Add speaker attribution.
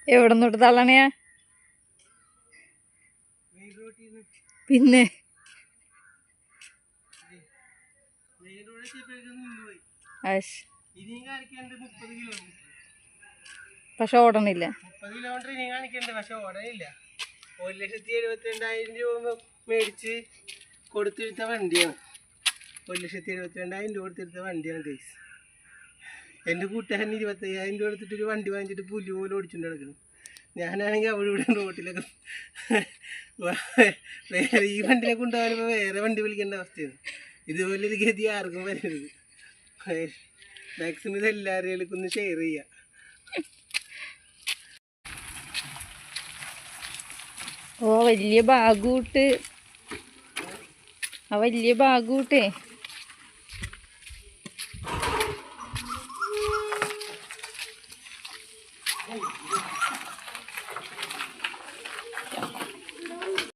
Speaker 1: എവിടെ നിന്നോട്ട് തള്ളണയാ? പിന്നെ പക്ഷെ ഓടണില്ല.
Speaker 2: 30 കിലോമീറ്റർ ഇനി കാണിക്കണ്ട്, പക്ഷെ ഓടണില്ല. 1,72,000 രൂപ മേടിച്ച് കൊടുത്തിരുത്ത വണ്ടിയാണ്. 1,72,000 രൂപ കൊടുത്തിരുത്ത വണ്ടിയാണ് ഗൈസ്. എൻ്റെ കൂട്ടുകാരൻ 25,000 രൂപ എടുത്തിട്ടൊരു വണ്ടി വാങ്ങിച്ചിട്ട് പുല്ല് പോലെ ഓടിച്ചുകൊണ്ട് നടക്കുന്നു. ഞാനാണെങ്കിൽ അവിടെ ഇവിടെ റോട്ടിലൊക്കെ വേറെ ഈ വണ്ടിനെ കൊണ്ടുപോകാനിപ്പോൾ വേറെ വണ്ടി വിളിക്കേണ്ട അവസ്ഥയാണ്. ഇതുപോലൊരു ഗതി ആർക്കും വരരുത്. മാക്സിമം ഇത് എല്ലാവരെയും ഒന്ന് ഷെയർ ചെയ്യുക.
Speaker 1: ഓ വലിയ ഭാഗൂട്ട്, ആ വലിയ ഭാഗൂട്ടേ